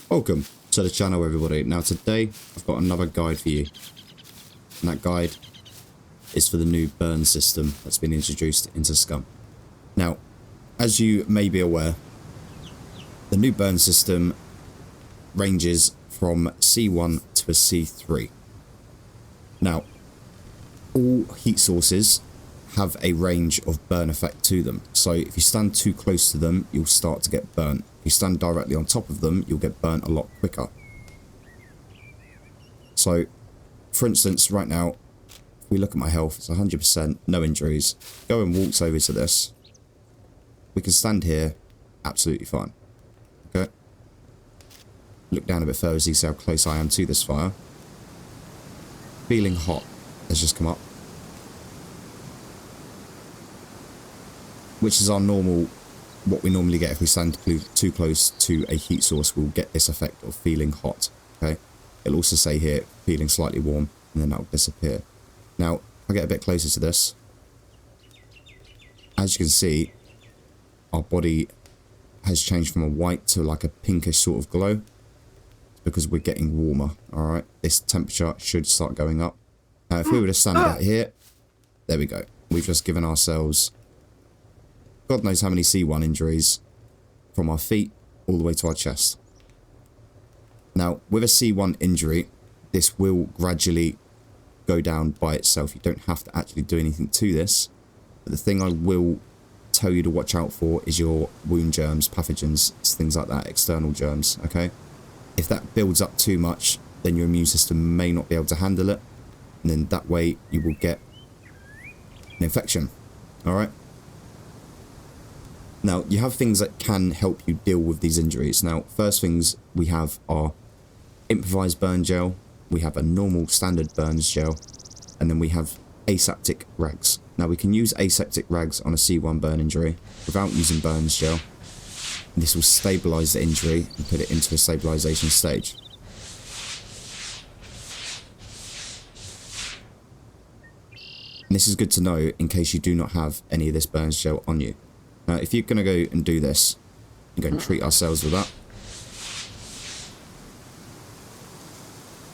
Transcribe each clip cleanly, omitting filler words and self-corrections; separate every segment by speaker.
Speaker 1: Welcome to the channel, everybody. Now today I've got another guide for you, and that guide is for the new burn system that's been introduced into Scum. Now, as you may be aware, the new burn system ranges from C1 to a C3. Now, all heat sources have a range of burn effect to them, so if you stand too close to them, you'll start to get burnt. If you stand directly on top of them, you'll get burnt a lot quicker. So, for instance, right now, if we look at my health, it's 100%, no injuries. Go and waltz over to this. We can stand here absolutely fine. Okay? Look down a bit further so you see how close I am to this fire. Feeling hot has just come up, which is our normal, what we normally get if we stand too close to a heat source. We'll get this effect of feeling hot. Okay, it'll also say here feeling slightly warm, and then that'll disappear. Now, if I get a bit closer to this, as you can see, our body has changed from a white to like a pinkish sort of glow. It's because we're getting warmer. All right, this temperature should start going up. Now, if we were to stand out here, there we go. We've just given ourselves God knows how many C1 injuries from our feet all the way to our chest. Now, with a C1 injury, this will gradually go down by itself. You don't have to actually do anything to this. But the thing I will tell you to watch out for is your wound germs, pathogens, things like that, external germs, okay? If that builds up too much, then your immune system may not be able to handle it. And then that way you will get an infection, all right? Now, you have things that can help you deal with these injuries. Now, first things we have are improvised burn gel, we have a normal standard burns gel, and then we have aseptic rags. Now, we can use aseptic rags on a C1 burn injury without using burns gel. This will stabilize the injury and put it into a stabilization stage. And this is good to know in case you do not have any of this burns gel on you. Now, if you're going to go and do this, we're going to treat ourselves with that.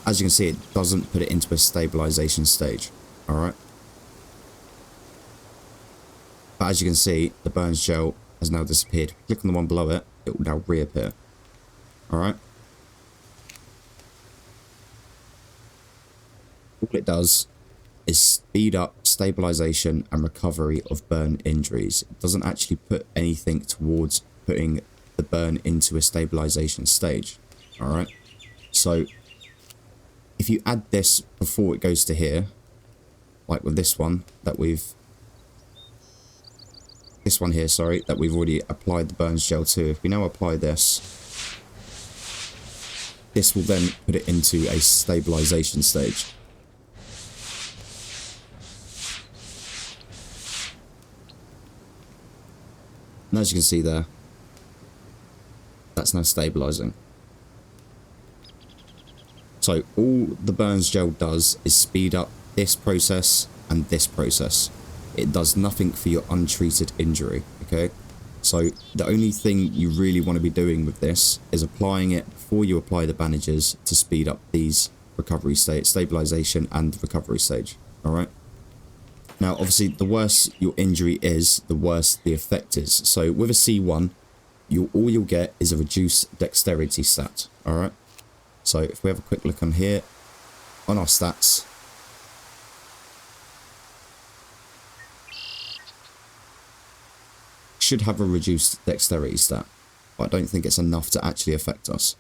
Speaker 1: As you can see, it doesn't put it into a stabilization stage. Alright? But as you can see, the burns gel has now disappeared. Click on the one below it, it will now reappear. Alright? All it does is speed up stabilization and recovery of burn injuries. It doesn't actually put anything towards putting the burn into a stabilization stage. Alright, so if you add this before it goes to here, like with this one that we've already applied the burns gel to, if we now apply this, this will then put it into a stabilization stage. And as you can see there, that's now stabilizing. So all the burns gel does is speed up this process and this process. It does nothing for your untreated injury, okay? So the only thing you really want to be doing with this is applying it before you apply the bandages to speed up these recovery stage, stabilization and recovery stage, all right? Now, obviously, the worse your injury is, the worse the effect is. So with a C1, all you'll get is a reduced dexterity stat, all right? So if we have a quick look on here, on our stats, should have a reduced dexterity stat, but I don't think it's enough to actually affect us.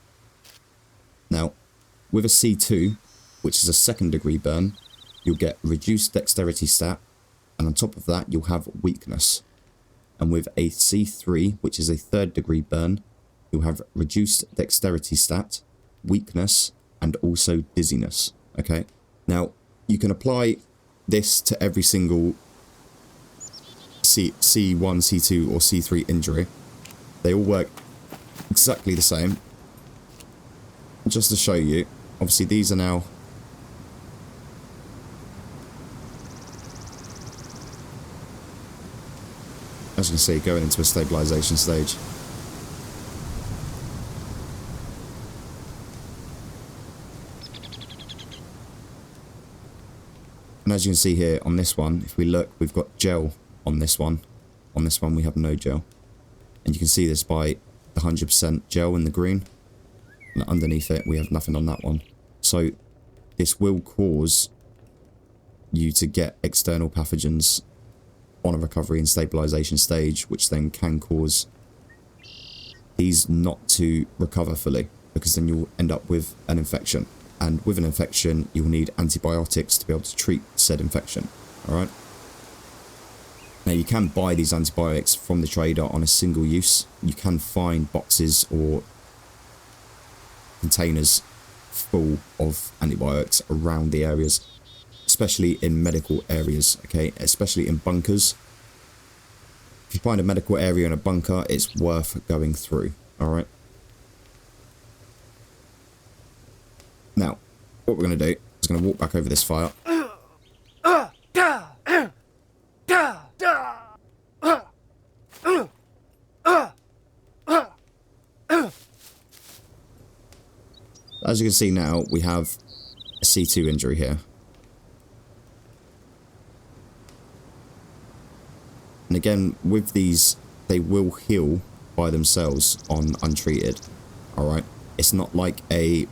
Speaker 1: Now, with a C2, which is a second degree burn, you'll get reduced dexterity stat, and on top of that, you'll have weakness. And with a C3, which is a third degree burn, you'll have reduced dexterity stat, weakness, and also dizziness. Okay? Now, you can apply this to every single C1, C2, or C3 injury. They all work exactly the same. Just to show you, obviously these are now as you can see, going into a stabilization stage. And as you can see here on this one, if we look, we've got gel on this one. On this one, we have no gel. And you can see this by the 100% gel in the green. And underneath it, we have nothing on that one. So this will cause you to get external pathogens on a recovery and stabilization stage, which then can cause these not to recover fully, because then you'll end up with an infection. And with an infection, you'll need antibiotics to be able to treat said infection. Alright? Now, you can buy these antibiotics from the trader on a single use. You can find boxes or containers full of antibiotics around the areas, especially in medical areas, okay? Especially in bunkers. If you find a medical area in a bunker, it's worth going through, alright? Now, what we're going to do is going to walk back over this fire. As you can see now, we have a C2 injury here. And again, with these, they will heal by themselves on untreated, alright? It's not like a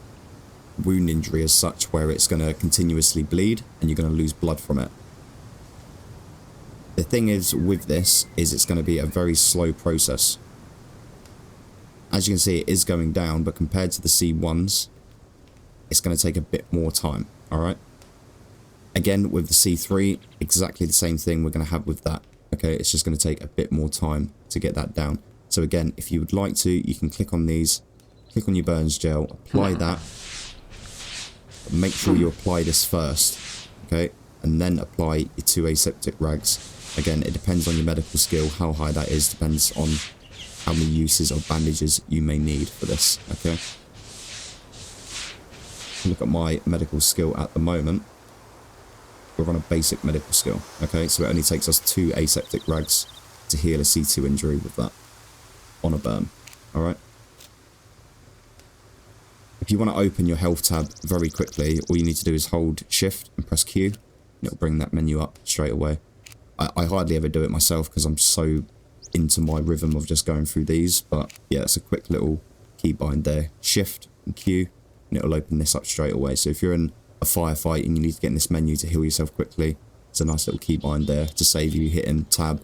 Speaker 1: wound injury as such, where it's going to continuously bleed and you're going to lose blood from it. The thing is with this, is it's going to be a very slow process. As you can see, it is going down, but compared to the C1s, it's going to take a bit more time, alright? Again, with the C3, exactly the same thing we're going to have with that. Okay, it's just going to take a bit more time to get that down. So again, if you would like to, you can click on these, click on your burns gel, apply that. Make sure you apply this first, okay? And then apply your 2 aseptic rags. Again, it depends on your medical skill, how high that is, depends on how many uses of bandages you may need for this, okay? Look at my medical skill at the moment. We're on a basic medical skill, okay? So it only takes us 2 aseptic rags to heal a C2 injury with that on a burn, alright? If you want to open your health tab very quickly, all you need to do is hold shift and press Q, and it'll bring that menu up straight away. I hardly ever do it myself because I'm so into my rhythm of just going through these, but yeah, it's a quick little keybind there. Shift and Q, and it'll open this up straight away. So if you're in a firefight and you need to get in this menu to heal yourself quickly, it's a nice little keybind there to save you hitting tab.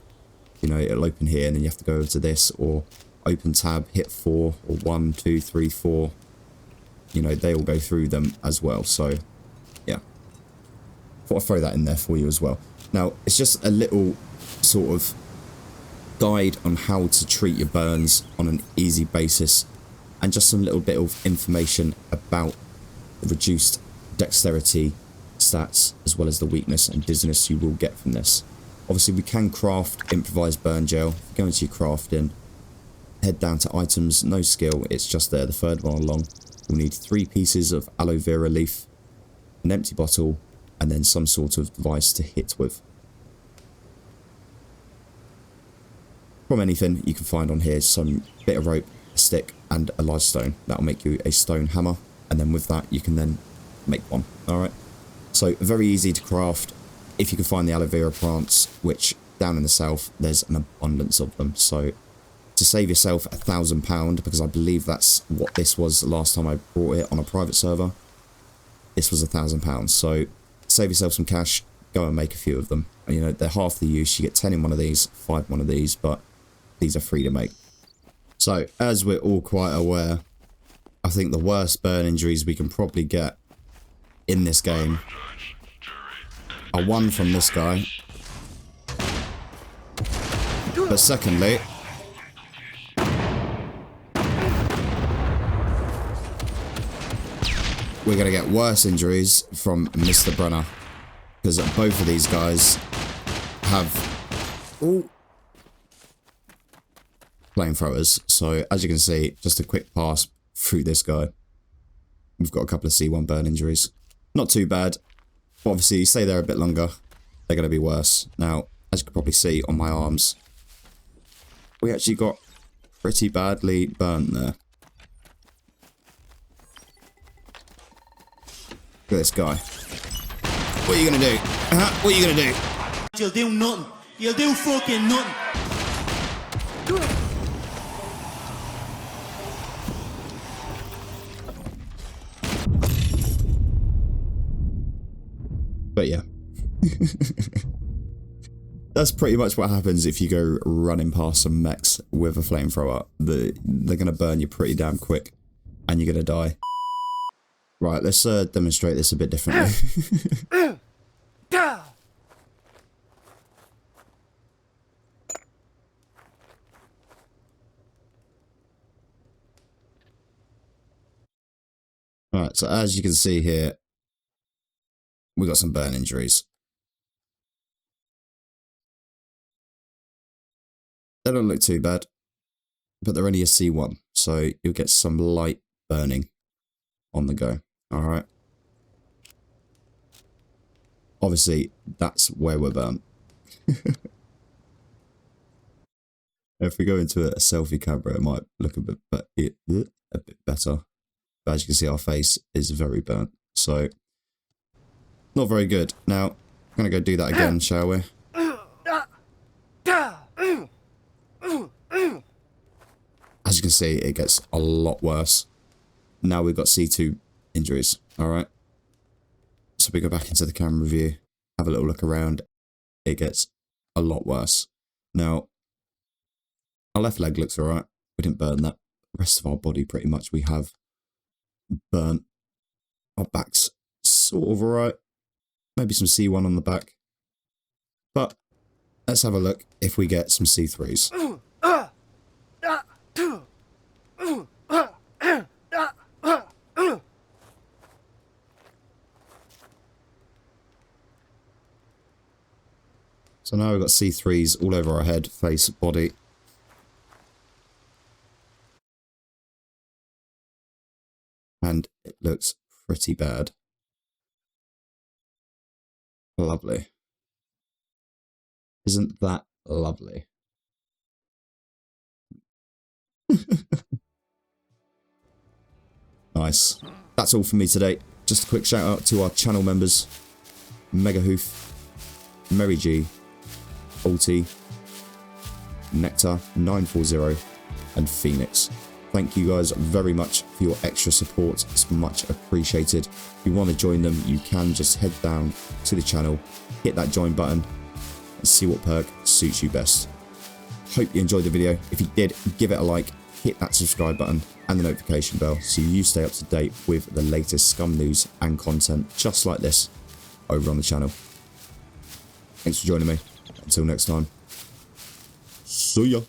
Speaker 1: You know, it'll open here and then you have to go over to this, or open tab, hit 4, or 1, 2, 3, 4. You know, they all go through them as well. So yeah, thought I'd throw that in there for you as well. Now, it's just a little sort of guide on how to treat your burns on an easy basis, and just some little bit of information about the reduced dexterity stats, as well as the weakness and dizziness you will get from this. Obviously, we can craft improvised burn gel. Go into your crafting, head down to items, no skill, it's just there, the third one along. We'll need 3 pieces of aloe vera leaf, an empty bottle, and then some sort of device to hit with. From anything you can find on here, some bit of rope, a stick, and a large stone. That'll make you a stone hammer, and then with that you can then make one. Alright, so very easy to craft if you can find the aloe vera plants, which down in the south there's an abundance of them. So to save yourself £1,000, because I believe that's what this was the last time I brought it on a private server, this was £1,000. So save yourself some cash, go and make a few of them. And, you know, they're half the use. You get 10 in one of these, 5 in one of these, but these are free to make. So as we're all quite aware, I think the worst burn injuries we can probably get in this game are one from this guy, but secondly, we're going to get worse injuries from Mr. Brenner, because both of these guys have flamethrowers. So as you can see, just a quick pass through this guy, we've got a couple of C1 burn injuries. Not too bad. Obviously, you stay there a bit longer, they're going to be worse. Now, as you can probably see on my arms, we actually got pretty badly burnt there. Look at this guy. What are you gonna do? What are you gonna do?
Speaker 2: You'll do nothing. You'll do fucking nothing.
Speaker 1: But yeah. That's pretty much what happens if you go running past some mechs with a flamethrower. They're going to burn you pretty damn quick. And you're going to die. Right, let's demonstrate this a bit differently. Alright, so as you can see here, we got some burn injuries. They don't look too bad, but they're only a C1, so you'll get some light burning on the go. Alright. Obviously, that's where we're burnt. If we go into a selfie camera, it might look a bit better. But as you can see, our face is very burnt. So, not very good. Now, I'm going to go do that again, shall we? As you can see, it gets a lot worse. Now we've got C2 injuries, alright? So we go back into the camera view, have a little look around. It gets a lot worse. Now, our left leg looks alright. We didn't burn that. The rest of our body, pretty much, we have burnt. Our back's sort of alright. Maybe some C1 on the back. But, let's have a look if we get some C3s. So now we've got C3s all over our head, face, body. And it looks pretty bad. Lovely. Isn't that lovely? Nice. That's all for me today. Just a quick shout out to our channel members. Mega Hoof, Mary G, Ulti, Nectar 940 and Phoenix. Thank you guys very much for your extra support. It's much appreciated. If you want to join them, you can just head down to the channel, hit that join button and see what perk suits you best. Hope you enjoyed the video. If you did, give it a like, hit that subscribe button and the notification bell so you stay up to date with the latest Scum news and content just like this over on the channel. Thanks for joining me. Until next time. See ya.